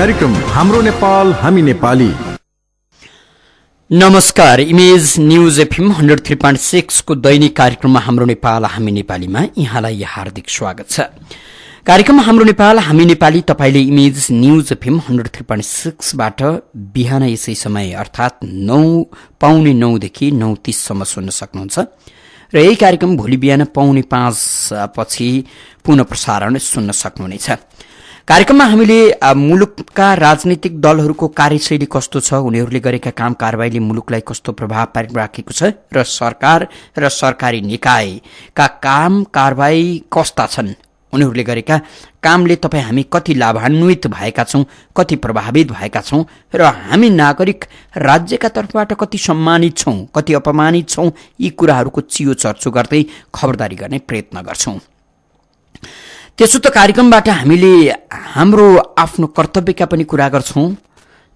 कार्यक्रम हाम्रो नेपाल हामी नेपाली। नमस्कार, इमेज न्यूज एफएम 103.6 को दैनिक कार्यक्रममा हाम्रो नेपाल हामी नेपालीमा यहाँलाई हार्दिक स्वागत छ। कार्यक्रम हाम्रो नेपाल हामी नेपाली तपाईले इमेज न्यूज एफएम 103.6 बाट बिहान यसै समय अर्थात 9:45 देखि 9:30 सम्म सुन्न सक्नुहुन्छ र यही कार्यक्रम भोलि बिहान 4:45 पछि पुनः प्रसारण सुन्न सक्नुहुनेछ। कार्यक्रममा हामीले मुलुकका राजनीतिक दलहरूको कार्यशैली कस्तो छ, उनीहरूले गरेका काम कारबाहीले मुलुकलाई कस्तो प्रभाव पारिराखेको छ र सरकार र सरकारी निकायका काम कारबाही कस्ता छन्, उनीहरूले गरेका कामले तपाईँ हामी कति लाभान्वित भएका छौं, कति प्रभावित भएका छौं र हामी नागरिक राज्यका तर्फबाट कति सम्मानित छौं, कति अपमानित छौं, यी कुराहरूको चियो चर्चो गर्दै खबरदारी गर्ने प्रयत्न गर्छौं। त्यसो त कार्यक्रमबाट हामीले हाम्रो आफ्नो कर्तव्यका पनि कुरा गर्छौं।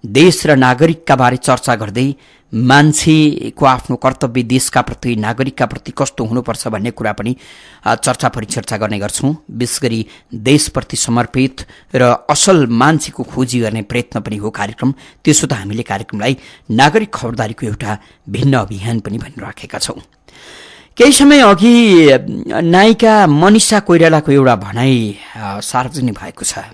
देश र नागरिकका बारे चर्चा गर्दै मान्छेको आफ्नो कर्तव्य देशका प्रति नागरिकका प्रति कस्तो हुनुपर्छ भन्ने कुरा पनि चर्चा परिचर्चा गर्ने गर्छौं। विशेष गरी देशप्रति समर्पित र असल मान्छेको खोजी गर्ने प्रयत्न पनि हो कार्यक्रम। त्यसो त हामीले कार्यक्रमलाई नागरिक खबरदारीको एउटा भिन्न अभियान पनि भनिराखेका छौं। केही समय अघि नायिका मनिषा कोइरालाको एउटा भनाई सार्वजनिक भएको छ।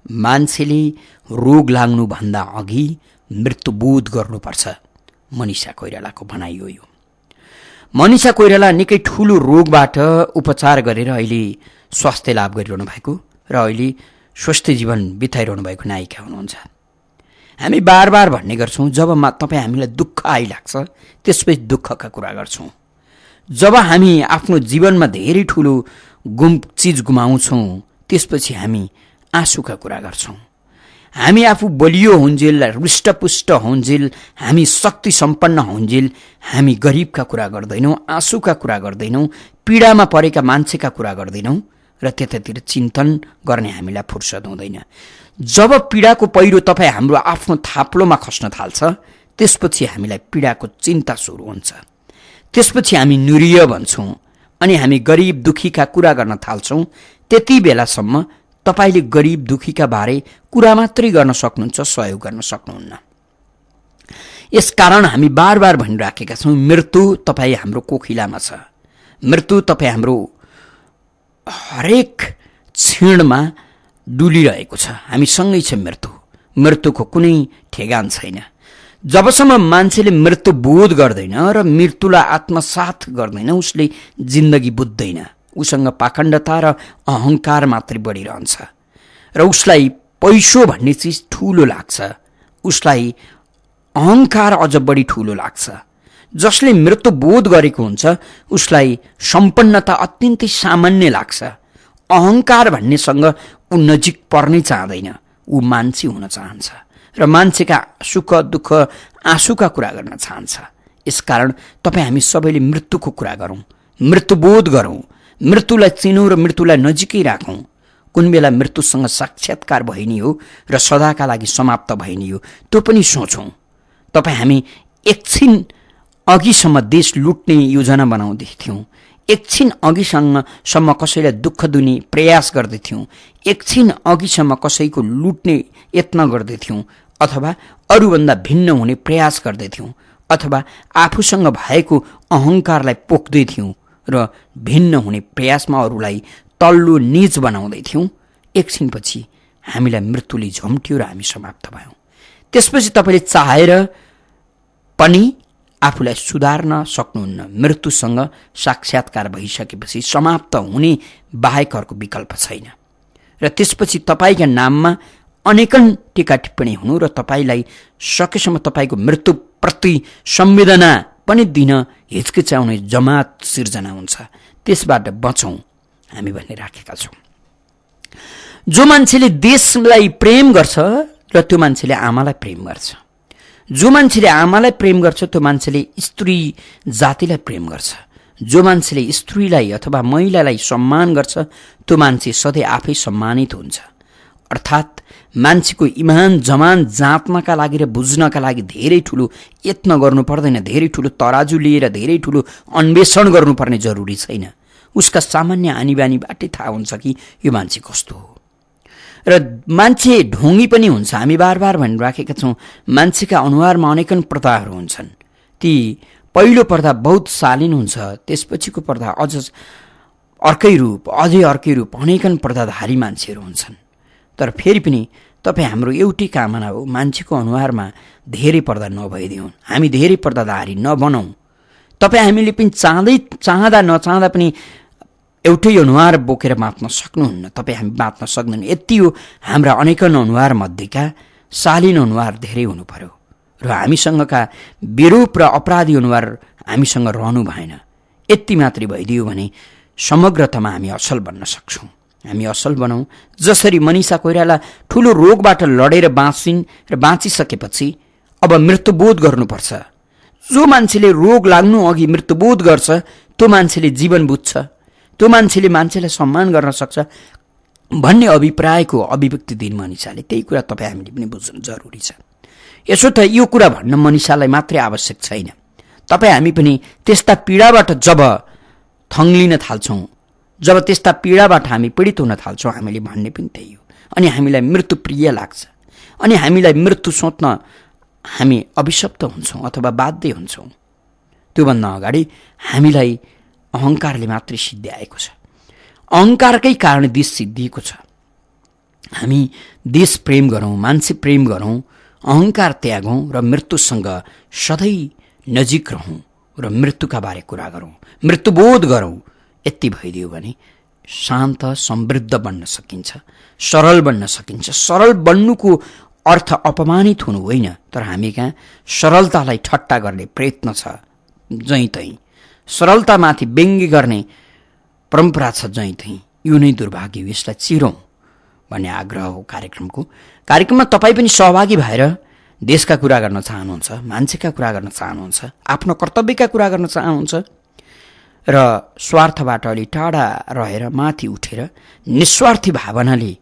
मान्छेले रोग लाग्नुभन्दा अघि मृत्युबोध गर्नुपर्छ, मनिषा कोइरालाको भनाई हो यो। मनिषा कोइराला निकै ठूलो रोगबाट उपचार गरेर अहिले स्वास्थ्य लाभ गरिरहनु भएको र अहिले स्वस्थ जीवन बिताइरहनु भएको नायिका हुनुहुन्छ। हामी बार बार भन्ने गर्छौं, जब तपाईँ हामीलाई दुःख आइलाग्छ त्यसपछि दुःखका कुरा गर्छौं। जब हामी आफ्नो जीवनमा धेरै ठूलो चीज गुमाउँछौं त्यसपछि हामी आँसुका कुरा गर्छौं। हामी आफू बलियो हुन्जेल, हृष्टपुष्ट हुन्जेल, हामी शक्ति सम्पन्न हुन्जेल हामी गरिबका कुरा गर्दैनौं, आँसुका कुरा गर्दैनौं, पीडामा परेका मान्छेका कुरा गर्दैनौं र त्यतातिर चिन्तन गर्ने हामीलाई फुर्सद हुँदैन। जब पीडाको पहिरो तपाईँ हाम्रो आफ्नो थाप्लोमा खस्न थाल्छ त्यसपछि हामीलाई पीडाको चिन्ता सुरु हुन्छ। त्यसपछि हामी निरीह भन्छौं अनि हामी गरिब दुखीका कुरा गर्न थाल्छौं। त्यति बेलासम्म तपाईले गरिब दुखीका बारे कुरा मात्रै गर्न सक्नुहुन्छ, सहयोग गर्न सक्नुहुन्न। यसकारण हामी बार बार भनिराखेका छौं, मृत्यु तपाईँ हाम्रो कोखिलामा छ। मृत्यु तपाईँ हाम्रो हरेक क्षणमा डुलिरहेको छ, हामी सँगै छ मृत्यु। मृत्युको कुनै ठेगान छैन। जबसम्म मान्छेले मृत्यु बोध गर्दैन र मृत्युलाई आत्मसात गर्दैन उसले जिन्दगी बुझ्दैन। उसँग पाखण्डता र अहंकार मात्रै बढिरहन्छ र उसलाई पैसो भन्ने चिज ठूलो लाग्छ, उसलाई अहंकार अझ बढी ठूलो लाग्छ। जसले मृत्यु बोध गरेको हुन्छ उसलाई सम्पन्नता अत्यन्तै सामान्य लाग्छ। अहंकार भन्नेसँग ऊ नजिक पर्नै चाहँदैन, ऊ मान्छे हुन चाहन्छ र मान्छेका सुख दुःख आँसुका कुरा गर्न चाहन्छ। यसकारण तपाईँ हामी सबैले मृत्युको कुरा गरौं, मृत्युबोध गरौं, मृत्युलाई चिनौं र मृत्युलाई नजिकै राखौं। कुन बेला मृत्युसँग साक्षात्कार भइनी हो र सदाका लागि समाप्त भइनी हो त्यो पनि सोचौं। तपाईँ हामी एकछिन अघिसम्म देश लुट्ने योजना बनाउँदैथ्यौं, एकछिन अघिसम्म कसैलाई दुःख दिने प्रयास गर्दैथ्यौं, एकछिन अघिसम्म कसैको लुट्ने यत्न गर्दैथ्यौं अथवा अरूभन्दा भिन्न हुने प्रयास गर्दैथ्यौं अथवा आफूसँग भएको अहंकारलाई पोख्दैथ्यौं र भिन्न हुने प्रयासमा अरूलाई तल्लो नीच बनाउँदैथ्यौं। एकछिनपछि हामीलाई मृत्युले झम्ट्यो र हामी समाप्त भयौं। त्यसपछि तपाईले चाहेर पनि आफूलाई सुधार्न सक्नुहुन्न। मृत्युसँग साक्षात्कार भइसकेपछि समाप्त हुने बाहेक अर्को विकल्प छैन र त्यसपछि तपाईका नाममा अनेकन टीका टिप्पणी हुनु र तपाईलाई सकेसम्म तपाईको मृत्युप्रति संवेदना पनि दिन हिचकिचाउने जमात सिर्जना हुन्छ। त्यसबाट बचौं हामी भन्ने राखेका छौं। जो मान्छेले देशलाई प्रेम गर्छ र त्यो मान्छेले आमालाई प्रेम गर्छ, जो मान्छेले आमालाई प्रेम गर्छ त्यो मान्छेले स्त्री जातिलाई प्रेम गर्छ, जो मान्छेले स्त्रीलाई अथवा महिलालाई सम्मान गर्छ त्यो मान्छे सधैँ आफै सम्मानित हुन्छ। अर्थात् मान्छेको इमान जमान जाँच्नका लागि र बुझ्नका लागि धेरै ठूलो यत्न गर्नु पर्दैन, धेरै ठूलो तराजु लिएर धेरै ठूलो अन्वेषण गर्नुपर्ने जरुरी छैन। उसका सामान्य आनीबानीबाटै थाहा हुन्छ कि यो मान्छे कस्तो हो। र मान्छे ढोंगी पनि हुन्छ। हामी बार भनिराखेका छौँ मान्छेका अनुहारमा अनेकन पर्दाहरू हुन्छन्। ती पहिलो पर्दा बहुत शालीन हुन्छ, त्यसपछिको पर्दा अझ अर्कै रूप, अझै अर्कै रूप, अनेकन पर्दाधारी मान्छेहरू हुन्छन्। तर फेरि पनि तपाईँ हाम्रो एउटै कामना हो, मान्छेको अनुहारमा धेरै पर्दा नभइदिउन्, हामी धेरै पर्दाधारी नबनौँ। तपाईँ हामीले पनि चाहँदा नचाहँदा पनि एउटै अनुहार बोकेर बाँच्न सक्नुहुन्न, तपाईँ हामी बाँच्न सक्दैन। यति हो हाम्रा अनेकन अनुहार मध्येका शालीन अनुहार धेरै हुनु पर्यो र हामीसँगका विरूप र अपराधी अनुहार हामीसँग रहनु भएन। यति मात्रै भइदियो भने समग्रतामा हामी असल बन्न सक्छौँ। हामी असल बनाउँ। जसरी मनिषा कोइराला ठुलो रोगबाट लडेर बाँचिन् र बाँचिसकेपछि अब मृत्युबोध गर्नुपर्छ। जो मान्छेले रोग लाग्नु अघि मृत्युबोध गर्छ त्यो मान्छेले जीवन बुझ्छ, त्यो मान्छेले मान्छेलाई सम्मान गर्न सक्छ भन्ने अभिप्रायको अभिव्यक्ति दिन मनिषाले। त्यही कुरा तपाईँ हामीले पनि बुझ्नु जरुरी छ। यसो त यो कुरा भन्न मनिषालाई मात्रै आवश्यक छैन, तपाईँ हामी पनि त्यस्ता पीडाबाट जब थङ्लिन थाल्छौँ, जब त्यस्ता पीडाबाट हामी पीडित हुन थाल्छौँ, हामीले भन्ने पनि त्यही हो। अनि हामीलाई मृत्यु प्रिय लाग्छ, अनि हामीलाई मृत्यु सोच्न हामी अभिशप्त हुन्छौँ अथवा बाध्य हुन्छौँ। त्योभन्दा अगाडि हामीलाई अहङ्कारले मात्रै सिद्ध्याएको छ, अहङ्कारकै कारण देश सिद्धिएको छ। हामी देश प्रेम गरौँ, मान्छे प्रेम गरौँ, अहङ्कार त्यागौँ र मृत्युसँग सधैँ नजिक रहौँ र मृत्युका बारे कुरा गरौँ, मृत्युबोध गरौँ। यति भइदियो भने शान्त समृद्ध बन्न सकिन्छ, सरल बन्न सकिन्छ। सरल बन्नुको अर्थ अपमानित हुनु होइन, तर हामी कहाँ सरलतालाई ठट्टा गर्ने प्रयत्न छ जहीँतहीँ, सरलतामाथि व्यङ्ग्य गर्ने परम्परा छ जहीँतहीँ। यो नै दुर्भाग्य, यसलाई चिरौँ भन्ने आग्रह हो कार्यक्रमको। कार्यक्रममा तपाईँ पनि सहभागी भएर देशका कुरा गर्न चाहनुहुन्छ, मान्छेका कुरा गर्न चाहनुहुन्छ, आफ्नो कर्तव्यका कुरा गर्न चाहनुहुन्छ र स्वार्थबाट अलि टाढा रहेर माथि उठेर निस्वार्थी भावनाले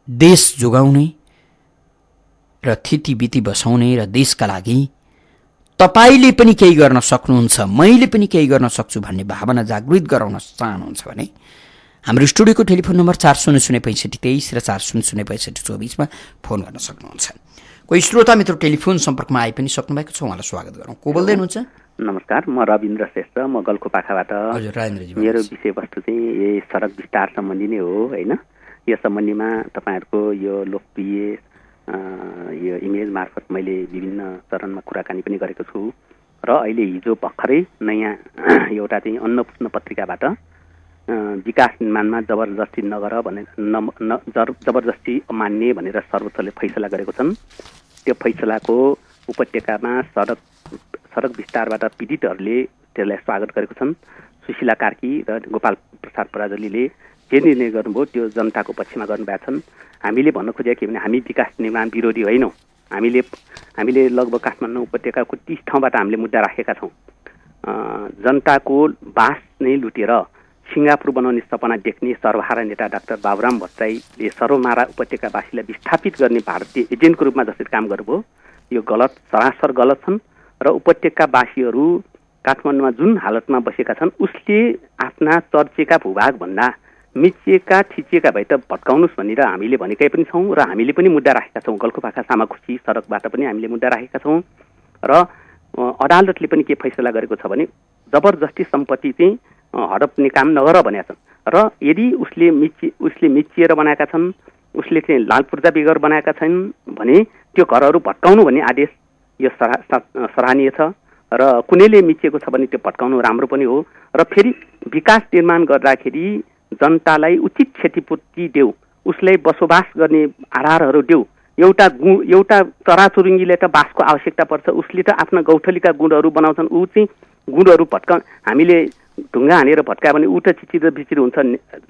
देश जोगाउने र थितिबिति बसाउने र देशका लागि तपाईले पनि केही गर्न सक्नुहुन्छ, मैले पनि केही गर्न सक्छु भन्ने भावना जागृत गराउन चाहनुहुन्छ भने हाम्रो स्टुडियोको टेलिफोन नम्बर 40065323 र 40065324 फोन गर्न सक्नुहुन्छ। कोही श्रोता मित्र टेलिफोन सम्पर्कमा आइ पनि सक्नु भएको छ, उहाँलाई स्वागत गरौँ। को बोल्दै हुनुहुन्छ? नमस्कार, म रविन्द्र श्रेष्ठ, म गल्खुपाखाबाट। हजुर राजेन्द्रजी, मेरो विषयवस्तु चाहिँ यही सडक विस्तार सम्बन्धी नै हो हैन। यस सम्बन्धीमा तपाईहरुको यो लोकप्रिय यो इमेज मार्फत मैले विभिन्न चरणमा कुराकानी पनि गरेको छु र अहिले हिजो भर्खरै नयाँ एउटा चाहिँ अन्नपूर्ण पत्रिकाबाट विकास निर्माणमा जबरजस्ती नगर भनेर जबरजस्ती अमान्य भनेर सर्वोच्चले फैसला गरेको छन्। त्यो फैसलाको उपत्यकामा सडक विस्तारबाट पीडितहरूले त्यसलाई स्वागत गरेको छन्। सुशीला कार्की र गोपाल प्रसाद पराजुलीले जे निर्णय गर्नुभयो त्यो जनताको पक्षमा गर्नुभएको छन्। हामीले भन्न खोजेको के भने हामी विकास निर्माण विरोधी होइनौँ। हामीले लगभग काठमाडौँ उपत्यकाको 30 ठाउँबाट हामीले मुद्दा राखेका छौँ। जनताको बास नै लुटेर सिङ्गापुर बनाउने सपना देख्ने सर्वहारा नेता डाक्टर बाबुराम भट्टराईले सर्वमारा उपत्यकावासीलाई विस्थापित गर्ने भारतीय एजेन्टको रूपमा जसरी काम गर्नुभयो यो गलत, सरासर गलत छन् र उपत्यकावासीहरू काठमाडौँमा जुन हालतमा बसेका छन् उसले आफ्ना चर्चेका भूभाग भन्दा मिचिएका थिचिएका भए त भट्काउनुहोस् भनेर हामीले भनेकै पनि छौँ र हामीले पनि मुद्दा राखेका छौँ। गल्खुपाखा सामाखुसी सडकबाट पनि हामीले मुद्दा राखेका छौँ र अदालतले पनि के फैसला गरेको छ भने जबरजस्ती सम्पत्ति चाहिँ हडप्ने काम नगर भनेका छन् र यदि उसले मिचिएर बनाएका छन्, उसले चाहिँ लाल पूर्जा बेगर बनाएका छन् भने त्यो घरहरू भट्काउनु भन्ने आदेश यो सराहनीय छ र कुनैले मिचिएको छ भने त्यो भट्काउनु राम्रो पनि हो र फेरि विकास निर्माण गर्दाखेरि जनतालाई उचित क्षतिपूर्ति देऊ, उसलाई बसोबास गर्ने आधारहरू देऊ। एउटा चराचुरुङ्गीले त बासको आवश्यकता पर्छ, उसले त आफ्ना गौठलीका गुणहरू बनाउँछन्, ऊ चाहिँ गुणहरू हामीले ढुङ्गा हानेर भट्कायो भने ऊ त चिचिर बिचिर हुन्छ।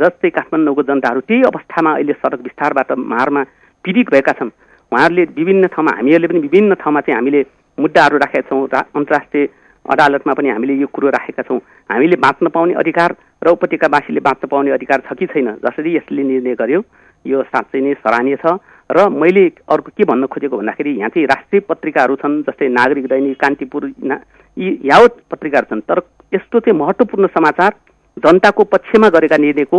जस्तै काठमाडौँको जनताहरू त्यही अवस्थामा अहिले सडक विस्तारबाट मारमा पीडित भएका छन्। उहाँहरूले विभिन्न ठाउँमा, हामीहरूले पनि विभिन्न ठाउँमा चाहिँ हामीले मुद्दाहरू राखेका छौँ। अन्तर्राष्ट्रिय अदालतमा पनि हामीले यो कुरो राखेका छौँ। हामीले बाँच्न पाउने अधिकार र उपत्यकावासीले बाँच्न पाउने अधिकार छ कि छैन, जसरी यसले निर्णय गर्यो यो साँच्चै नै सराहनीय छ। र मैले अर्को के भन्न खोजेको भन्दाखेरि यहाँ चाहिँ राष्ट्रिय पत्रिकाहरू छन्, जस्तै नागरिक दैनिक, कान्तिपुर, यी यावत पत्रिकाहरू छन्, तर यस्तो चाहिँ महत्त्वपूर्ण समाचार जनताको पक्षमा गरेका निर्णयको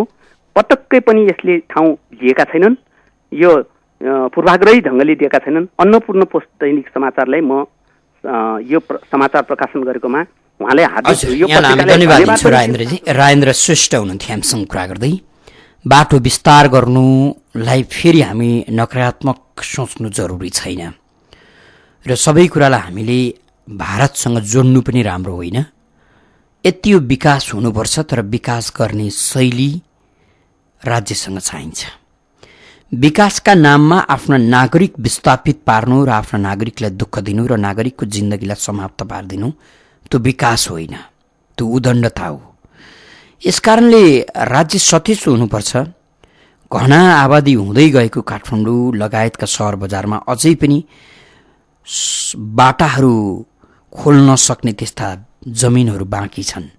पटक्कै पनि यसले ठाउँ लिएका छैनन्, यो पूर्वाग्रही ढङ्गले दिएका छैनन्। अन्नपूर्ण पोस्ट दैनिक समाचारलाई म यो समाचार प्रकाशन गरेकोमा उहाँलाई धन्यवाद दिन्छु। राजेन्द्र श्रेष्ठ हुनुहुन्थ्यो हामीसँग कुरा गर्दै। बाटो विस्तार गर्नुलाई फेरि हामी नकारात्मक सोच्नु जरुरी छैन र सबै कुरालाई हामीले भारतसँग जोड्नु पनि राम्रो होइन। यति यो विकास हुनुपर्छ, तर विकास गर्ने शैली राज्यसँग चाहिन्छ। विकासका नाममा आफ्ना नागरिक विस्थापित पार्नु र आफ्ना नागरिकलाई दुःख दिनु र नागरिकको जिन्दगीलाई समाप्त पारिदिनु त्यो विकास होइन, त्यो उदण्डता हो। यसकारणले राज्य सचेत हुनुपर्छ। घना आबादी हुँदै गएको काठमाडौँ लगायतका सहर बजारमा अझै पनि बाटाहरू खोल्न सक्ने त्यस्ता जमिनहरू बाँकी छन्।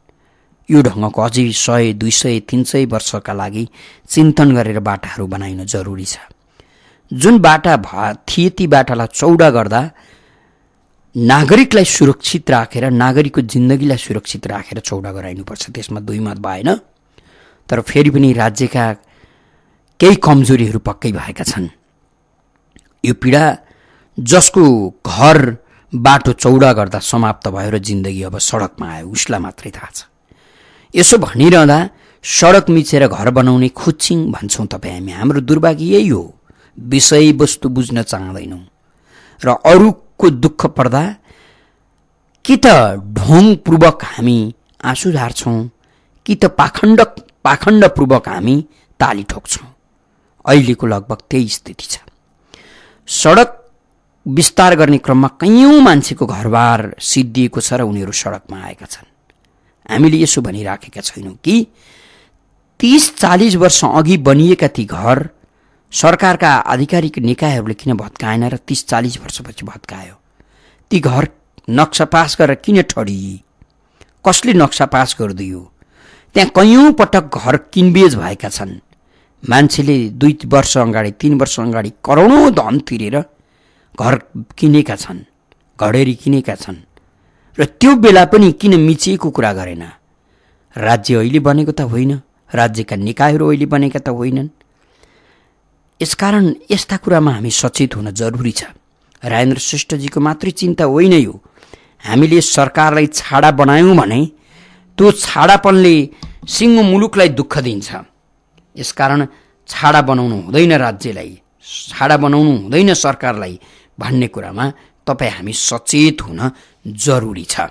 यो ढङ्गको अझै 100, 200, 300 वर्षका लागि चिन्तन गरेर बाटाहरू बनाइनु जरुरी छ। जुन बाटा थिए ती बाटालाई चौडा गर्दा नागरिकलाई सुरक्षित राखेर, नागरिकको जिन्दगीलाई सुरक्षित राखेर चौडा गराइनुपर्छ। त्यसमा दुई मत भएन। तर फेरि पनि राज्यका केही कमजोरीहरू पक्कै भएका छन्। यो पीडा जसको घर बाटो चौडा गर्दा समाप्त भयो र जिन्दगी अब सडकमा आयो उसलाई मात्रै थाहा छ। यसो भनिरहँदा सडक मिचेर घर बनाउने खुच्चिङ भन्छौँ तपाईँ हामी। हाम्रो दुर्भाग्य यही हो, विषयवस्तु बुझ्न चाहँदैनौँ र अरूको दुःख पर्दा कि त ढोङपूर्वक हामी आँसु झार्छौँ कि त पाखण्डपूर्वक हामी ताली ठोक्छौँ। अहिलेको लगभग त्यही स्थिति छ। सडक विस्तार गर्ने क्रममा कैयौँ मान्छेको घरबार सिद्धिएको छ र उनीहरू सडकमा आएका छन्। हामीले यसो भनिराखेका छैनौँ कि 30-40 वर्ष अघि बनिएका ती घर सरकारका आधिकारिक निकायहरूले किन भत्काएन र 30-40 वर्षपछि भत्कायो? ती घर नक्सा पास गरेर किन ठडिए? कसले नक्सा पास गरिदियो? त्यहाँ कैयौँ पटक घर किनबेच भएका छन्। मान्छेले 2 वर्ष अगाडि 3 वर्ष अगाडि करोडौँ धन तिरेर घर किनेका छन्, घडेरी किनेका छन् र त्यो बेला पनि किन मिचिएको कुरा गरेन? राज्य अहिले बनेको त होइन, राज्यका निकायहरू अहिले बनेका त होइनन्। यसकारण यस्ता कुरामा हामी सचेत हुन जरुरी छ। राजेन्द्र श्रेष्ठजीको मात्रै चिन्ता होइन यो। हामीले सरकारलाई छाडा बनायौँ भने त्यो छाडापनले सिङ्गो मुलुकलाई दुःख दिन्छ। यसकारण छाडा बनाउनु हुँदैन राज्यलाई, छाडा बनाउनु हुँदैन सरकारलाई भन्ने कुरामा तपाईँ हामी सचेत हुन जरुरी छ।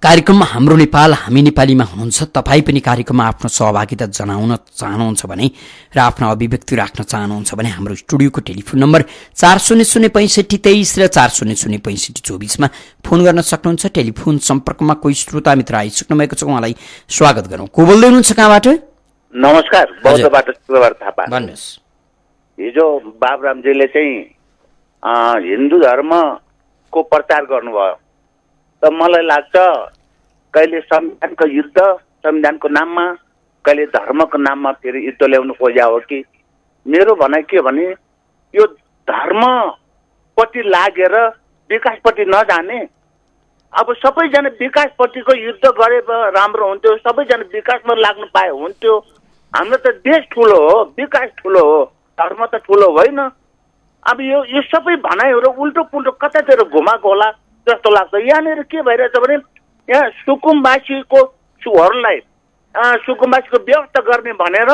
कार्यक्रममा हाम्रो नेपाल हामी नेपालीमा हुनुहुन्छ। तपाईँ पनि कार्यक्रममा आफ्नो सहभागिता जनाउन चाहनुहुन्छ भने र आफ्नो अभिव्यक्ति राख्न चाहनुहुन्छ भने हाम्रो स्टुडियोको टेलिफोन नम्बर 400653 र 400654 फोन गर्न सक्नुहुन्छ। टेलिफोन सम्पर्कमा कोही श्रोता मित्र आइसक्नु भएको छ, उहाँलाई स्वागत गरौँ। को बोल्दै हुनुहुन्छ, कहाँबाट? नमस्कार, बौद्धबाट शुक्रबार थापा। भन्नुहोस्। हिजो बाबुरामजीले चाहिँ हिन्दू धर्मको प्रचार गर्नुभयो, त मलाई लाग्छ कहिले संविधानको युद्ध संविधानको नाममा, कहिले धर्मको नाममा फेरि युद्ध ल्याउनु खोज्या हो कि? मेरो भनाइ के भने यो धर्मपट्टि लागेर विकासपट्टि नजाने। अब सबैजना विकासपट्टिको युद्ध गरे राम्रो हुन्थ्यो, सबैजना विकासमा लाग्नु पाए हुन्थ्यो। हाम्रो त देश ठुलो हो, विकास ठुलो हो, धर्म त ठुलो होइन। अब यो सबै भनाइहरू उल्टो पुल्टो कतातिर घुमाएको होला जस्तो लाग्छ। यहाँनिर के भइरहेछ भने यहाँ सुकुम्बासीकोहरूलाई सुकुम्बासीको व्यवस्था गर्ने भनेर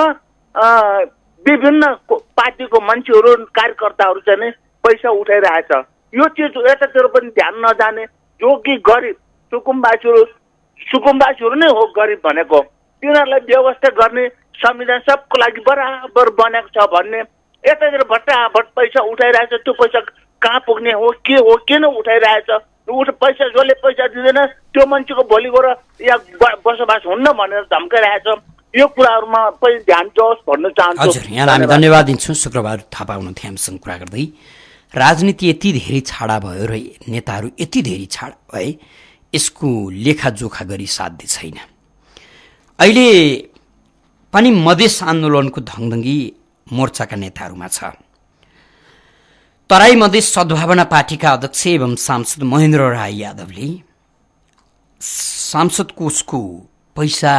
विभिन्न पार्टीको मान्छेहरू कार्यकर्ताहरू चाहिँ पैसा उठाइरहेछ। यो चिज यतातिर पनि ध्यान नजाने। जो कि गरिब सुकुम्बासीहरू नै हो गरिब भनेको, तिनीहरूलाई व्यवस्था गर्ने संविधान सबको लागि बराबर बनेको छ भन्ने यतातिर भट्टाभट पैसा उठाइरहेछ। त्यो पैसा कहाँ पुग्ने हो, के हो, किन उठाइरहेछ? पैसा जसले पैसा दिँदैन त्यो मान्छेको भोलि गएर यहाँ बसोबास हुन्न भनेर धम्काइरहेछ। यो कुराहरूमा पनि ध्यान जाओस् भन्न चाहन्छु। हजुर, यहाँलाई हामी धन्यवाद दिन्छौँ। शुक्रबार थापा हुनुहुन्थ्यो हामीसँग कुरा गर्दै। राजनीति यति धेरै छाडा भयो र नेताहरू यति धेरै छाडा भए यसको लेखाजोखा गरी साध्य छैन। अहिले पनि मधेस आन्दोलनको धङधङ्गी मोर्चाका नेताहरूमा छ। तराई मधेस सद्भावना पार्टीका अध्यक्ष एवं सांसद महेन्द्र राई यादवले सांसद कोषको पैसा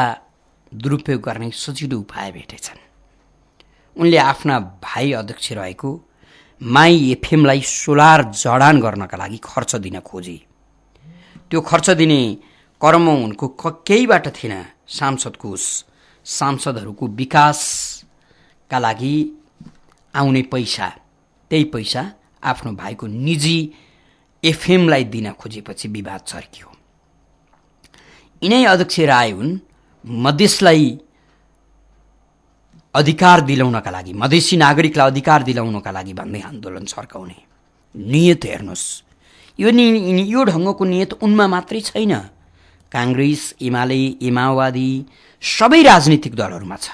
दुरुपयोग गर्ने सजिलो उपाय भेटेछन्। उनले आफ्ना भाइ अध्यक्ष रहेको माई एफएमलाई सोलर जडान गर्नका लागि खर्च दिन खोजे। त्यो खर्च दिने क्रममा उनको केहीबाट थिएन। सांसदहरूको विकासका लागि आउने पैसा, त्यही पैसा आफ्नो भाइको निजी एफएमलाई दिन खोजेपछि विवाद चर्कियो। यिनै अध्यक्ष राय हुन् मधेसलाई अधिकार दिलाउनका लागि, मधेसी नागरिकलाई अधिकार दिलाउनका लागि भन्दै आन्दोलन छर्काउने नियत हेर्नुहोस्। यो ढङ्गको नियत उनमा मात्रै छैन, काङ्ग्रेस, एमाले, माओवादी सबै राजनीतिक दलहरूमा छ।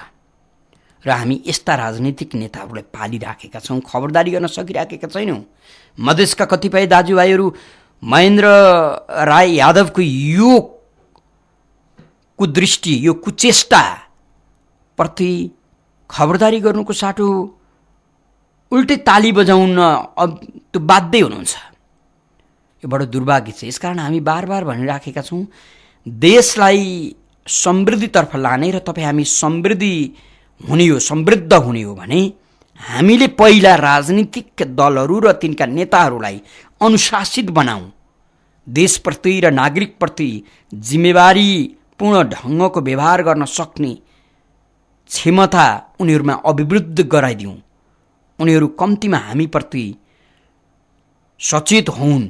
र हामी यस्ता राजनीतिक नेताहरूलाई पालिराखेका छौँ, खबरदारी गर्न सकिराखेका छैनौँ। मधेसका कतिपय दाजुभाइहरू महेन्द्र राय यादवको यो कुदृष्टि, यो कुचेष्टाप्रति खबरदारी गर्नुको साटो उल्टै ताली बजाउन त्यो बाध्य हुनुहुन्छ। यो बडो दुर्भाग्य छ। यसकारण हामी बार बार भनिराखेका छौँ, देशलाई समृद्धितर्फ लाने र तपाईँ हामी समृद्ध हुने हो भने हामीले पहिला राजनीतिक दलहरू र तिनका नेताहरूलाई अनुशासित बनाऊ। देशप्रति र नागरिकप्रति जिम्मेवारीपूर्ण ढङ्गको व्यवहार गर्न सक्ने क्षमता उनीहरूमा अभिवृद्ध गराइदिउँ। उनीहरू कम्तीमा हामीप्रति सचेत हुन्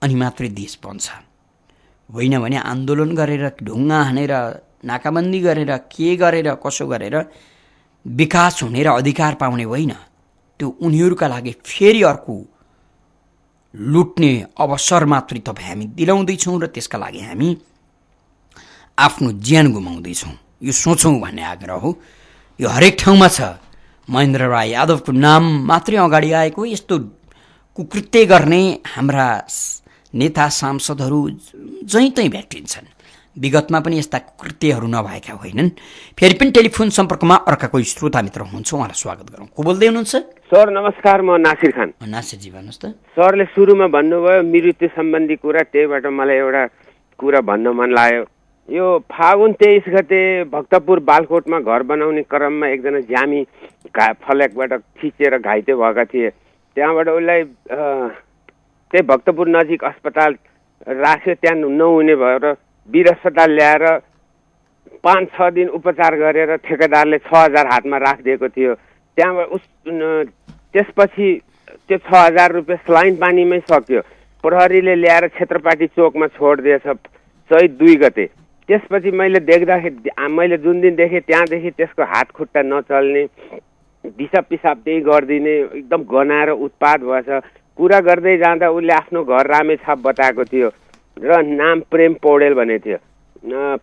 अनि मात्रै देश बन्छ। होइन भने आन्दोलन गरेर, ढुङ्गा हानेर, नाकाबन्दी गरेर, के गरेर, कसो गरेर विकास हुने र अधिकार पाउने होइन। त्यो उनीहरूका लागि फेरि अर्को लुट्ने अवसर मात्रै तपाईँ हामी दिलाउँदैछौँ र त्यसका लागि हामी आफ्नो ज्यान गुमाउँदैछौँ। यो सोचौँ भन्ने आग्रह हो। यो हरेक ठाउँमा छ। महेन्द्र राय यादवको नाम मात्रै अगाडि आएको यस्तो कुकृत्य गर्ने हाम्रा नेता सांसदहरू जहीँ तहीँ भेटिन्छन्। विगतमा पनि यस्ता कृत्यहरू नभएका होइनन्। फेरि पनि टेलिफोन सम्पर्कमा अर्का कोही श्रोता मित्र हुनुहुन्छ, उहाँलाई स्वागत गरौँ। को बोल्दै हुनुहुन्छ? सर नमस्कार, म नासिर खान। नासिरजी भन्नुहोस् त। सरले सुरुमा भन्नुभयो मृत्यु सम्बन्धी कुरा, त्यहीबाट मलाई एउटा कुरा भन्न मन लाग्यो। यो फागुन 23 गते भक्तपुर बालकोटमा घर बनाउने क्रममा एकजना ज्यामी फलेकबाट खिचेर घाइते भएका थिए। त्यहाँबाट उसलाई त्यही भक्तपुर नजिक अस्पताल राख्यो। त्यहाँ नहुने भएर वीर अस्पताल ल्याएर 5-6 दिन उपचार गरेर ठेकेदारले 6000 हातमा राखिदिएको थियो। त्यहाँबाट त्यसपछि त्यो 6000 रुपियाँ स्लाइन पानीमै सक्यो। प्रहरीले ल्याएर क्षेत्रपाटी चोकमा छोडिदिएछ चैत 2 गते। त्यसपछि मैले जुन दिन देखेँ त्यहाँदेखि त्यसको हात खुट्टा नचल्ने, दिसा पिसाब त्यही गरिदिने, एकदम गनाएर उत्पात भएछ। कुरा गर्दै जाँदा उसले आफ्नो घर रामेछाप बताएको थियो र नाम प्रेम पौडेल भनेको थियो।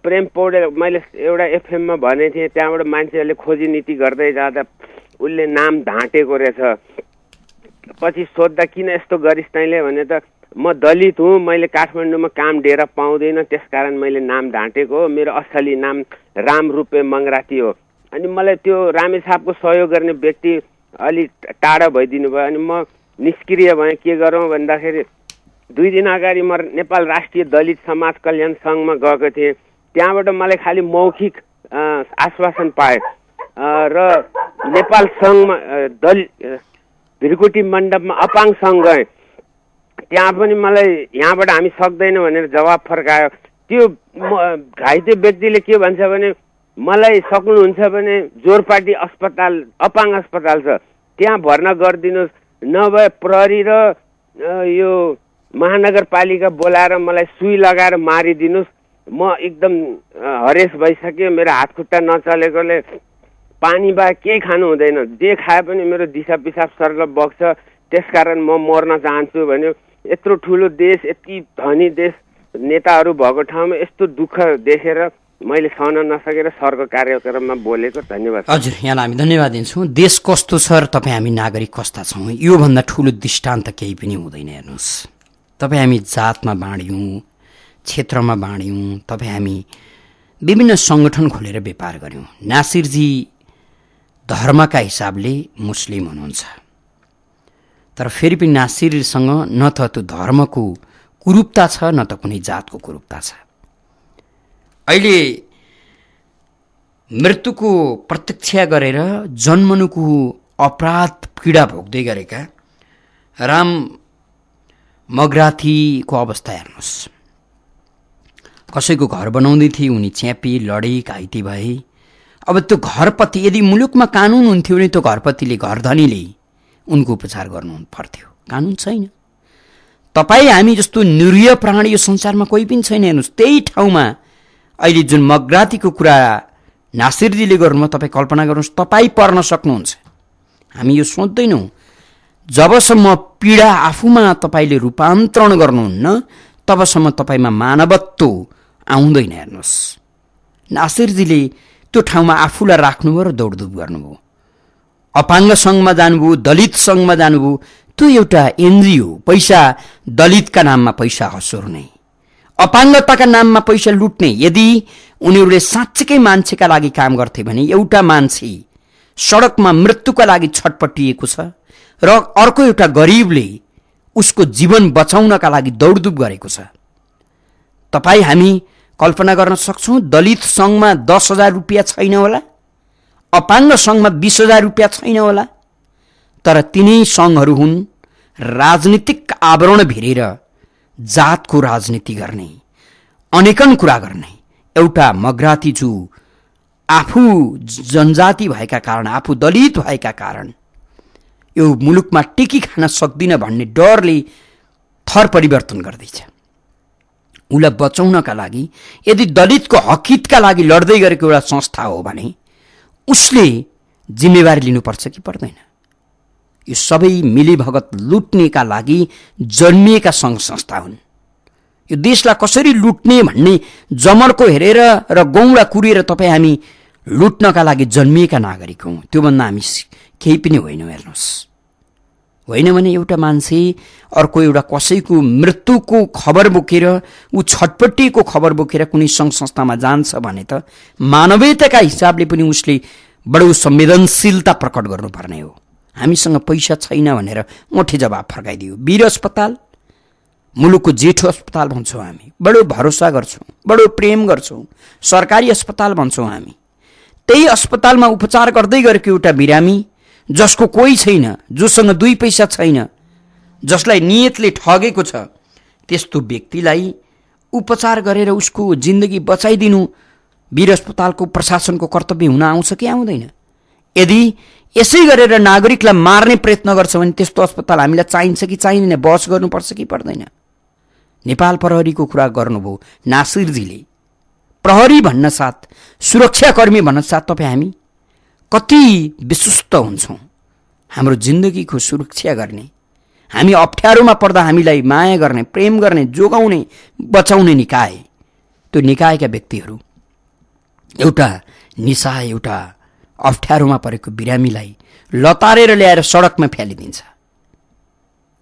प्रेम पौडेल मैले एउटा एफएममा भनेको थिएँ। त्यहाँबाट मान्छेहरूले खोजी नीति गर्दै जाँदा उसले नाम ढाँटेको रहेछ। पछि सोद्धा किन यस्तो गरिस् तैँले भने त म दलित हुँ, मैले काठमाडौँमा काम डेरा पाउँदैन, त्यसकारण मैले नाम ढाँटेको हो। मेरो असली नाम राम रूपे मङ्गराती हो। अनि मलाई त्यो रामेछापको सहयोग गर्ने व्यक्ति अलि टाढा भइदिनु भयो। अनि म निष्क्रिय भएँ। के गरौँ भन्दाखेरि 2 दिन अगाडि म नेपाल राष्ट्रिय दलित समाज कल्याण सङ्घमा गएको थिएँ। त्यहाँबाट मलाई खालि मौखिक आश्वासन पाएँ र नेपाल सङ्घमा भिरकुटी मण्डपमा अपाङ सङ्घ गएँ। त्यहाँ पनि मलाई यहाँबाट हामी सक्दैन भनेर जवाब फर्कायो। त्यो घाइते व्यक्तिले के भन्छ भने मलाई सक्नुहुन्छ भने जोरपाटी अस्पताल, अपाङ अस्पताल छ, त्यहाँ भर्ना गरिदिनुहोस्, नभए प्रहरी र यो महानगरपालिका बोलाएर मलाई सुई लगाएर मारिदिनुहोस्। म एकदम हरेस भइसक्यो। मेरो हात खुट्टा नचलेकोले पानी बा केही खानु हुँदैन। जे खाए पनि मेरो दिसा पिसाब सर्ल बग्छ। त्यसकारण म मर्न चाहन्छु भन्यो। यत्रो ठुलो देश, यति धनी देश, नेताहरू भएको ठाउँमा यस्तो दुःख देखेर मैले सहन नसकेर सरको कार्यक्रममा बोलेको। धन्यवाद। हजुर, यहाँलाई हामी धन्यवाद दिन्छौँ। देश कस्तो छ र तपाईँ हामी नागरिक कस्ता छौँ, योभन्दा ठुलो दृष्टान्त केही पनि हुँदैन। हेर्नुहोस्, तपाईँ हामी जातमा बाँड्यौँ, क्षेत्रमा बाँड्यौँ, तपाईँ हामी विभिन्न सङ्गठन खोलेर व्यापार गऱ्यौँ। नासिरजी धर्मका हिसाबले मुस्लिम हुनुहुन्छ, तर फेरि पनि नासिरसँग न त त्यो धर्मको कुरूपता छ, न त कुनै जातको कुरूपता छ। अहिले मृत्युको प्रत्यक्ष गरेर जन्मनुको अपराध पीडा भोग्दै गरेका राम मगराथीको अवस्था हेर्नुहोस्। कसैको घर बनाउँदै थिए, उनी च्यापी लडे, घाइते भए। अब त्यो घरपति, यदि मुलुकमा कानुन हुन्थ्यो भने त्यो घरपतिले, घरधनीले उनको उपचार गर्नु पर्थ्यो। कानुन छैन। तपाईँ हामी जस्तो निरीह प्राणी यो संसारमा कोही पनि छैन। हेर्नुहोस्, त्यही ठाउँमा अहिले जुन मगरातीको कुरा नासिरजीले गर्नुभयो, तपाईँ कल्पना गर्नुहोस्, तपाईँ पर्न सक्नुहुन्छ। हामी यो सोच्दैनौँ। जबसम्म पीडा आफूमा तपाईँले रूपान्तरण गर्नुहुन्न तबसम्म तपाईँमा मानवत्व आउँदैन। हेर्नुहोस्, नासिरजीले त्यो ठाउँमा आफूलाई राख्नुभयो र दौडधुप गर्नुभयो। अपाङ्ग सङ्घमा जानुभयो, दलित सङ्घमा जानुभयो। त्यो एउटा एनजिओ, पैसा दलितका नाममा पैसा हसुर्ने, अपाङ्गताका नाममा पैसा लुट्ने। यदि उनीहरूले साँच्चैकै मान्छेका लागि काम गर्थे भने एउटा मान्छे सडकमा मृत्युका लागि छटपटिएको छ र अर्को एउटा गरिबले उसको जीवन बचाउनका लागि दौडधुप गरेको छ। तपाईँ हामी कल्पना गर्न सक्छौँ, दलित सङ्घमा 10,000 रुपियाँ छैन होला, अपाङ्ग सङ्घमा 20,000 रुपियाँ छैन होला, तर तिनै सङ्घहरू हुन् राजनीतिक आवरण भिरेर जातको राजनीति गर्ने, अनेकन कुरा गर्ने। एउटा मगरातीजु आफू जनजाति भएका कारण, आफू दलित भएका कारण यो मुलुकमा टिकी खान सक्दिन भन्ने डरले थर परिवर्तन गर्दैछ। उसलाई बचाउनका लागि यदि दलितको हकितका लागि लड्दै गरेको एउटा संस्था हो भने उसले जिम्मेवारी लिनुपर्छ कि पर्दैन? यो सबै मिलीभगत लुट्नेका लागि जन्मिएका सङ्घ संस्था हुन्। यो देशलाई कसरी लुट्ने भन्ने जमर्को हेरेर र गौडा कुरेर तपाईँ हामी लुट्नका लागि जन्मिएका नागरिक हौँ। त्योभन्दा हामी केही पनि होइनौँ। हेर्नुहोस्, होइन भने एउटा मान्छे अर्को एउटा कसैको मृत्युको खबर बोकेर, ऊ छटपट्टिको खबर बोकेर कुनै सङ्घ संस्थामा जान्छ भने त मानवीयताका हिसाबले पनि उसले बडो संवेदनशीलता प्रकट गर्नुपर्ने हो। हामीसँग पैसा छैन भनेर मोठे जवाब फर्काइदियो। वीर अस्पताल, मुलुकको जेठो अस्पताल भन्छौँ हामी, बडो भरोसा गर्छौँ, बडो प्रेम गर्छौँ। सरकारी अस्पताल भन्छौँ हामी। त्यही अस्पतालमा उपचार गर्दै गरेको एउटा बिरामी जसको कोही छैन, जोसँग 2 पैसा छैन, जसलाई नियतले ठगेको छ, त्यस्तो व्यक्तिलाई उपचार गरेर उसको जिन्दगी बचाइदिनु वीर अस्पतालको प्रशासनको कर्तव्य हुन आउँछ कि आउँदैन? यदि यसै गरेर नागरिकलाई मार्ने प्रयत्न गर्छ भने त्यस्तो अस्पताल हामीलाई चाहिन्छ कि चाहिँदैन? बहस गर्नुपर्छ कि पर्दैन? नेपाल प्रहरीको कुरा गर्नुभयो नासिरजीले। प्रहरी भन्न साथ, सुरक्षाकर्मी भन्न साथ तपाईँ हामी कति विश्वस्त हुन्छौँ हाम्रो जिन्दगीको सुरक्षा गर्ने, हामी अप्ठ्यारोमा पर्दा हामीलाई माया गर्ने, प्रेम गर्ने, जोगाउने, बचाउने निकाय। त्यो निकायका व्यक्तिहरू एउटा निशा, एउटा अप्ठ्यारोमा परेको बिरामीलाई लतारेर ल्याएर सडकमा फ्यालिदिन्छ।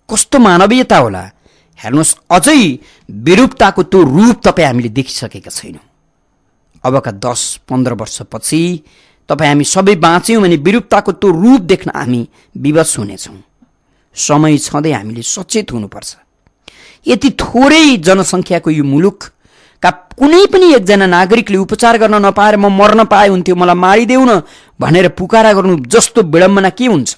कस्तो मानवीयता होला? हेर्नुहोस्, अझै विरूपताको त्यो रूप तपाईँ हामीले देखिसकेका छैनौँ। अबका 10-15 वर्षपछि तपाईँ हामी सबै बाँच्यौँ भने विरूपताको त्यो रूप देख्न हामी विवश हुनेछौँ। समय छँदै हामीले सचेत हुनुपर्छ। यति थोरै जनसङ्ख्याको यो मुलुकका कुनै पनि एकजना नागरिकले उपचार गर्न नपाएर म मर्न पाए हुन्थ्यो, मलाई मारिदेऊ न भनेर पुकारा गर्नु जस्तो विडम्बना के हुन्छ?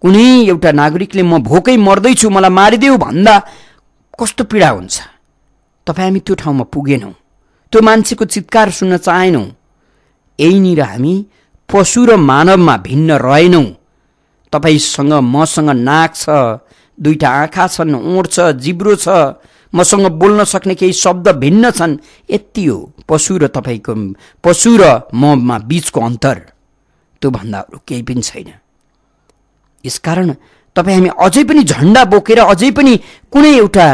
कुनै एउटा नागरिकले म भोकै मर्दैछु, मलाई मारिदेऊ भन्दा कस्तो पीडा हुन्छ? तपाईँ हामी त्यो ठाउँमा पुगेनौँ, त्यो मान्छेको चित्कार सुन्न चाहेनौँ। यहीँनिर हामी पशु र मानवमा भिन्न रहेनौँ। तपाईँसँग मसँग नाक छ, 2टा आँखा छन्, ओठ छ, जिब्रो छ, मसँग बोल्न सक्ने केही शब्द भिन्न छन्, यति हो पशु र तपाईँको, पशु र ममा बीचको अन्तर। त्योभन्दा अरू केही पनि छैन। यसकारण तपाईँ हामी अझै पनि झन्डा बोकेर, अझै पनि कुनै एउटा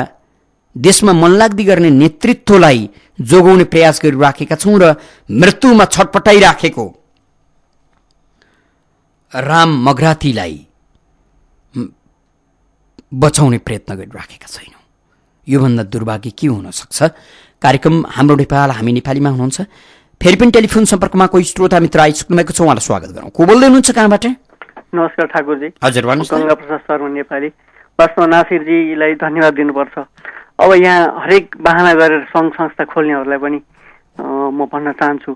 देशमा मनलाग्दी गर्ने नेतृत्वलाई जोगाउने प्रयास गरिराखेका छौँ र मृत्युमा छटपटाइराखेको राम मगरातीलाई बचाउने प्रयत्न गरिराखेका छैनौँ। योभन्दा दुर्भाग्य के हुन सक्छ? कार्यक्रम हाम्रो नेपाल हामी नेपालीमा हुनुहुन्छ। फेरि पनि टेलिफोन सम्पर्कमा कोही श्रोता मित्र आइसक्नु भएको छ, उहाँलाई स्वागत गरौँ। को बोल्दै हुनुहुन्छ, कहाँबाट? नमस्कार ठाकुरजी। हजुर भन्नुहोस्। गङ्गा प्रसाद शर्मा नेपाली। वास्तवमा नासिरजीलाई धन्यवाद दिनुपर्छ। अब यहाँ हरेक बहाना गरेर सङ्घ संस्था खोल्नेहरूलाई पनि म भन्न चाहन्छु।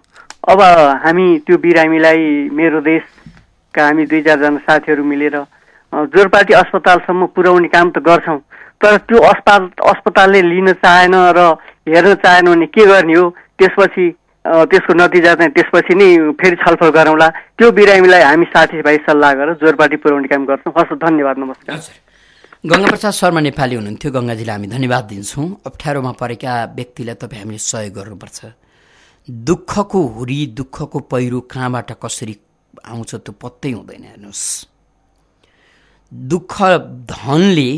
अब हामी त्यो बिरामीलाई मेरो देशका हामी 2-4 जना साथीहरू मिलेर जोरपाटी अस्पतालसम्म पुर्याउने काम त गर्छौँ, तर त्यो अस्पतालले लिन चाहेन र हेर्न चाहेन भने के गर्ने हो? त्यसपछि त्यसको नतिजा चाहिँ त्यसपछि नै फेरि छलफल गरौँला। त्यो बिरामीलाई हामी साथीभाइ सल्लाह गरेर जोरपाटी पुर्याउने काम गर्छौँ। हस्, धन्यवाद, नमस्कार। गङ्गाप्रसाद शर्मा नेपाली हुनुहुन्थ्यो। गङ्गाजीलाई हामी धन्यवाद दिन्छौँ। अप्ठ्यारोमा परेका व्यक्तिलाई तपाईँ हामीले सहयोग गर्नुपर्छ। दुःखको हुरी, दुःखको पहिरो कहाँबाट कसरी आउँछ त्यो पत्तै हुँदैन। हेर्नुहोस्, दुःख धनले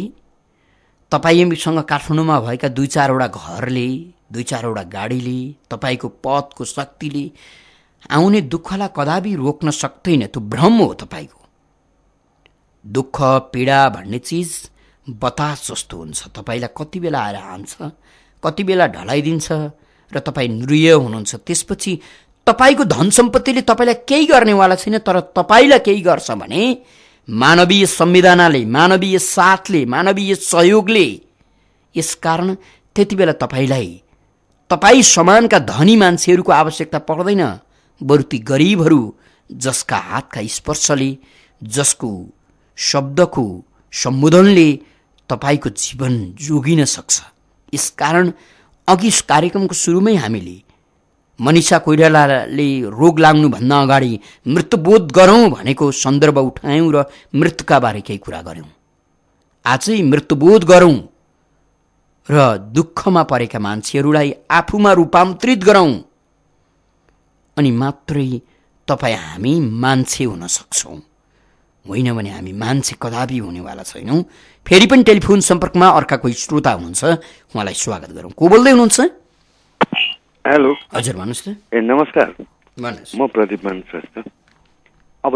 तपाईँसँग काठमाडौँमा भएका 2-4वटा घरले, 2-4वटा गाडीले, तपाईँको पदको शक्तिले आउने दुःखलाई कदापि रोक्न सक्दैन। त्यो भ्रम हो तपाईँको। दुःख पीडा भन्ने चिज बतास जस्तो हुन्छ। तपाईँलाई कति बेला आएर हान्छ, कति बेला ढलाइदिन्छ र तपाईँ निरुय हुनुहुन्छ। त्यसपछि तपाईँको धन सम्पत्तिले तपाईँलाई केही गर्नेवाला छैन, तर तपाईँलाई केही गर्छ भने मानवीय संविधानले, मानवीय साथले, मानवीय सहयोगले। यसकारण त्यति बेला तपाईँ समानका धनी मान्छेहरूको आवश्यकता पर्दैन, बरु ती गरिबहरू जसका हातका स्पर्शले, जसको शब्दको सम्बोधनले तपाईँको जीवन जोगिन सक्छ। यसकारण अघि कार्यक्रमको सुरुमै हामीले मनिषा कोइरालाले रोग लाग्नुभन्दा अगाडि मृत्युबोध गरौँ भनेको सन्दर्भ उठायौँ र मृत्युकाबारे केही कुरा गऱ्यौँ। आजै मृत्युबोध गरौँ र दुःखमा परेका मान्छेहरूलाई आफूमा रूपान्तरित गरौँ, अनि मात्रै तपाईँ हामी मान्छे हुन सक्छौँ। होइन भने हामी मान्छे कदापि हुनेवाला छैनौँ। फेरि पनि टेलिफोन सम्पर्कमा अर्का कोही श्रोता हुनुहुन्छ, उहाँलाई स्वागत गरौँ। को बोल्दै हुनुहुन्छ? हेलो, हजुर भन्नुहोस् त। नमस्कार, भन्नुहोस्। म प्रदीप मान श्रेष्ठ। अब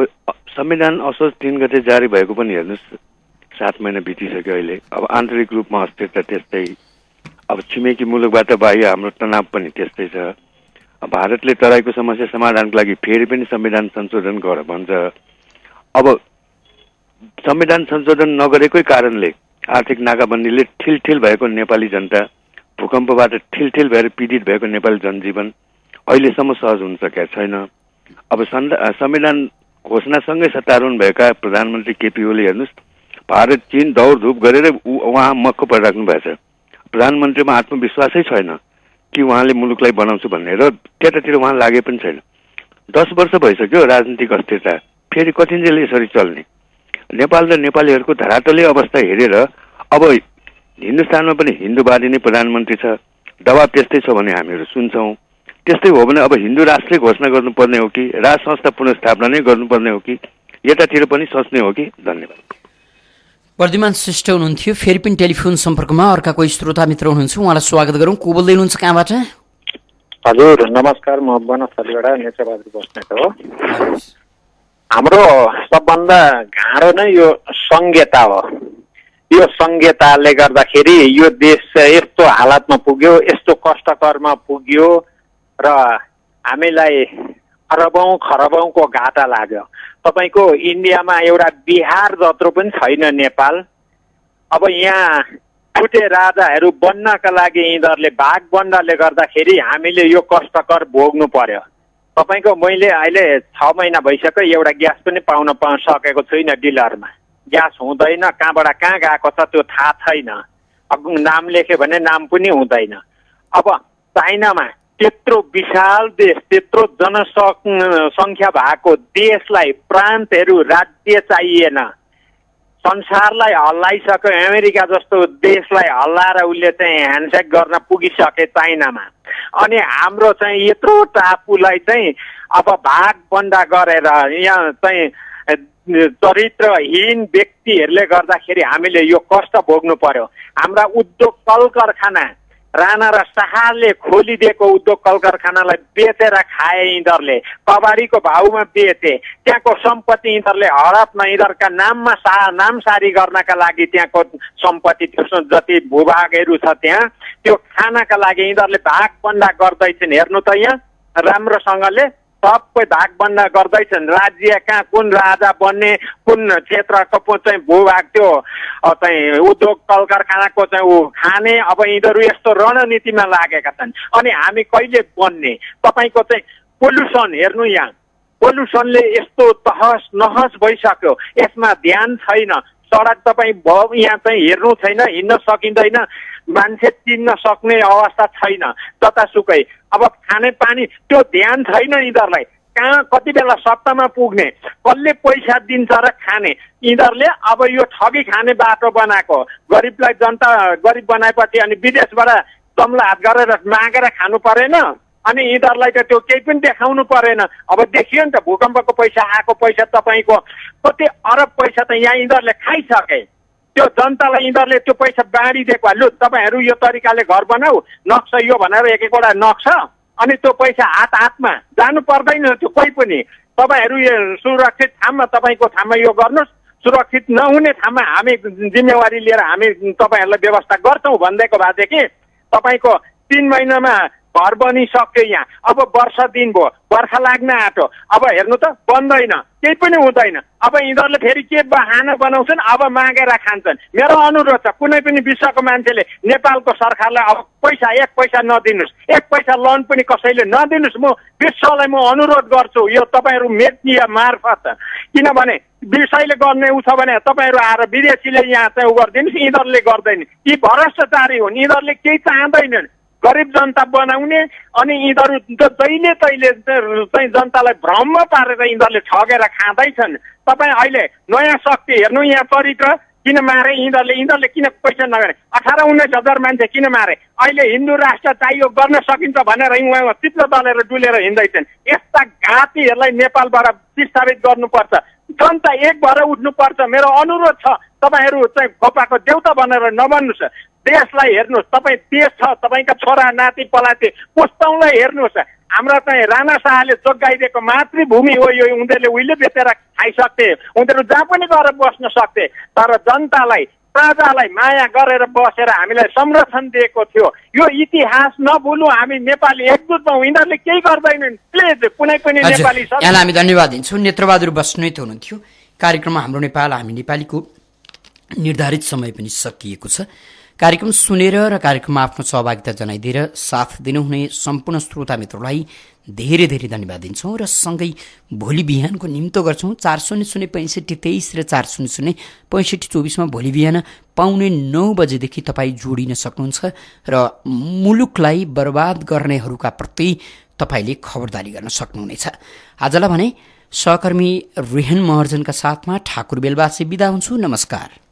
संविधान असोज 3 गते जारी भएको पनि हेर्नुहोस् 7 महिना बितिसक्यो अहिले। अब आन्तरिक रूपमा अस्थिरता त्यस्तै, अब छिमेकी मुलुकबाट बाहिर हाम्रो तनाव पनि त्यस्तै छ। भारतले तराईको समस्या समाधानको लागि फेरि पनि संविधान संशोधन गर भन्छ। अब संविधान संशोधन नगरेकै कारणले आर्थिक नाकाबन्दीले ठिलठिल भएको नेपाली जनता, भूकम्पबाट ठिलठिल भएर पीडित भएको नेपाली जनजीवन अहिलेसम्म सहज हुन सकेका छैन। अब संविधान घोषणासँगै सत्तारूढ भएका प्रधानमन्त्री केपी ओली हेर्नुहोस्, भारत चीन दौडधुप गरेर उहाँ मक्क परिराख्नु भएछ। प्रधानमन्त्रीमा आत्मविश्वासै छैन कि उहाँले मुलुकलाई बनाउँछु भन्ने, र त्यतातिर उहाँ लागे पनि छैन। 10 वर्ष भइसक्यो राजनीतिक अस्थिरता, फेरि कतिन्जेल यसरी चल्ने? नेपाल र नेपालीहरूको धरातलीय अवस्था हेरेर अब हिन्दुस्तानमा पनि हिन्दूवादी नै प्रधानमन्त्री छ, दबाब त्यस्तै छ भने हामीहरू सुन्छौँ। त्यस्तै हो भने अब हिन्दू राष्ट्रै घोषणा गर्नुपर्ने हो कि राज संस्था पुनर्स्थापना नै गर्नुपर्ने हो कि यतातिर पनि सोच्ने हो कि? धन्यवाद। वर्धमान श्रेष्ठ हुनुहुन्थ्यो। फेरि पनि टेलिफोन सम्पर्कमा अर्का कोही श्रोता मित्र हुनुहुन्छ, उहाँलाई स्वागत गरौँ। को बोल्दै हुनुहुन्छ, कहाँबाट? हजुर नमस्कार, म बनस्थलीबाट नेत्रबहादुर बस्नेत हो। हाम्रो सबभन्दा गाह्रो नै यो संघीयता हो। यो संघीयताले गर्दाखेरि यो देश यस्तो हालतमा पुग्यो, यस्तो कष्टकरमा पुग्यो र हामीलाई खरबौँ खरबौँको घाटा लाग्यो। तपाईँको इन्डियामा एउटा बिहार जत्रो पनि छैन नेपाल। अब यहाँ फुटे राजाहरू बन्नका लागि यिनीहरूले भागबन्डाले गर्दाखेरि हामीले यो कष्टकर भोग्नु पर्यो। तपाईँको मैले अहिले 6 महिना भइसक्यो, एउटा ग्यास पनि पाउन सकेको छुइनँ डिलरमा। ग्यास हुँदैन, कहाँबाट कहाँ गएको छ त्यो थाहा छैन। अब नाम लेख्यो भने नाम पनि हुँदैन। अब चाइनामा त्यत्रो विशाल देश, त्यत्रो जनसङ्ख्या भएको देशलाई प्रान्तहरू राज्य चाहिएन। संसारलाई हल्लाइसक्यो, अमेरिका जस्तो देशलाई हल्लाएर उसले चाहिँ ह्यान्डसेक गर्न पुगिसके चाइनामा। अनि हाम्रो चाहिँ यत्रो टापुलाई चाहिँ अब भागबन्डा गरेर यहाँ चाहिँ चरित्रहीन व्यक्तिहरूले गर्दाखेरि हामीले यो कष्ट भोग्नु पर्यो। हाम्रा उद्योग कल कारखाना राणा र शाहले खोलिदिएको उद्योग कल कारखानालाई बेचेर खाए यिनीहरूले, कबाडीको भाउमा बेचे। त्यहाँको सम्पत्ति यिनीहरूले हडप यिनीहरूका नाममा नामसारी गर्नका लागि त्यहाँको सम्पत्ति त्यसमा जति भूभागहरू छ त्यहाँ त्यो खानका लागि यिनीहरूले भागबन्डा गर्दैछन्। हेर्नु त यहाँ राम्रोसँगले सबै भागभण्डा गर्दैछन्। राज्य कहाँ कुन राजा बन्ने, कुन क्षेत्रको चाहिँ भूभाग त्यो चाहिँ उद्योग कल कारखानाको चाहिँ ऊ खाने, अब यिनीहरू यस्तो रणनीतिमा लागेका छन्। अनि हामी कहिले बन्ने? तपाईँको चाहिँ पोल्युसन हेर्नु, यहाँ पोल्युसनले यस्तो तहस नहस भइसक्यो, यसमा ध्यान छैन। सडक तपाईँ यहाँ चाहिँ हेर्नु छैन, हिँड्न सकिँदैन, मान्छे चिन्न सक्ने अवस्था छैन जतासुकै। अब खाने पानी त्यो ध्यान छैन यिनीहरूलाई, कहाँ कति बेला सत्तामा पुग्ने, कसले पैसा दिन्छ र खाने। यिनीहरूले अब यो ठगी खाने बाटो बनाएको, गरिबलाई जनता गरिब बनाएपछि अनि विदेशबाट कमला हात गरेर मागेर खानु परेन, अनि यिनीहरूलाई त त्यो केही पनि देखाउनु परेन। अब देखियो नि त भूकम्पको पैसा आएको पैसा तपाईँको कति अरब पैसा त यहाँ यिनीहरूले खाइसके। त्यो जनतालाई यिनीहरूले त्यो पैसा बाँडिदिएको, लु तपाईँहरू यो तरिकाले घर बनाऊ, नक्सा यो भनेर एक एकवटा नक्सा, अनि त्यो पैसा हात हातमा जानु पर्दैन त्यो कोही पनि। तपाईँहरू यो सुरक्षित ठाउँमा तपाईँको ठाउँमा यो गर्नुहोस्, सुरक्षित नहुने ठाउँमा हामी जिम्मेवारी लिएर हामी तपाईँहरूलाई व्यवस्था गर्छौँ भनिदिएको भएदेखि तपाईँको 3 महिनामा घर बनिसक्यो यहाँ। अब वर्ष दिन भयो, बर्खा लाग्न आँटो, अब हेर्नु त बन्दैन, केही पनि हुँदैन। अब यिनीहरूले फेरि के बहाना बनाउँछन्, अब मागेर खान्छन्। मेरो अनुरोध छ कुनै पनि विश्वको मान्छेले नेपालको सरकारलाई अब पैसा एक पैसा नदिनुहोस्, एक पैसा लोन पनि कसैले नदिनुहोस्। म विश्वलाई म अनुरोध गर्छु यो तपाईँहरू मेडिया मार्फत, किनभने विषयले गर्ने उ छ भने तपाईँहरू आएर विदेशीले यहाँ चाहिँ उ गरिदिनुहोस्, यिनीहरूले गर्दैन। यी भ्रष्टाचारी हुन्, यिनीहरूले केही चाहँदैनन् गरिब जनता बनाउने, अनि यिनीहरू जहिले तहिले चाहिँ जनतालाई भ्रम पारेर यिनीहरूले ठगेर खाँदैछन्। तपाईँ अहिले नयाँ शक्ति हेर्नु, यहाँ चरित्र किन मारे यिनीहरूले किन पैसा नगरे, 18-19 हजार मान्छे किन मारे। अहिले हिन्दू राष्ट्र चाहियो गर्न सकिन्छ भनेर उहाँ चित्त दलेर डुलेर हिँड्दैछन्। यस्ता घातीहरूलाई नेपालबाट विस्थापित गर्नुपर्छ, जनता एक भएर उठ्नुपर्छ। मेरो अनुरोध छ तपाईँहरू चाहिँ खोपाको देउता भनेर नबन्नुहोस्, देशलाई हेर्नुहोस्। तपाईँ देश छ, तपाईँका छोरा नाति पलाते पुस्तौँलाई हेर्नुहोस्। हाम्रा चाहिँ राणा शाहले जोगाइदिएको मातृभूमि हो यो, उनीहरूले उहिले बेचेर खाइसक्थे, उनीहरू जहाँ पनि गएर बस्न सक्थे। तर जनतालाई प्रजालाई माया गरेर बसेर हामीलाई संरक्षण दिएको थियो। यो इतिहास नभुलौँ, हामी नेपाली एकजुट हौँ। यिनीहरूले केही गर्दैनन्, प्लिज कुनै पनि नेपाली। यहाँलाई हामी धन्यवाद दिन्छौँ। नेत्रबहादुर बस्नेत हुनुहुन्थ्यो। कार्यक्रममा हाम्रो नेपाल हामी नेपालीको निर्धारित समय पनि सकिएको छ। कार्यक्रम सुनेर र कार्यक्रममा आफ्नो सहभागिता जनाइदिएर साथ दिनुहुने सम्पूर्ण श्रोता मित्रलाई धेरै धेरै धन्यवाद दिन्छौँ र सँगै भोलि बिहानको निम्तो गर्छौँ 400-6523 र 400-6524 भोलि बिहान पाउने 9 बजेदेखि तपाईँ जोडिन सक्नुहुन्छ र मुलुकलाई बर्बाद गर्नेहरूका प्रति तपाईँले खबरदारी गर्न सक्नुहुनेछ। आजलाई भने सहकर्मी रेहन महर्जनका साथमा ठाकुर बेलबासी बिदा हुन्छु। नमस्कार।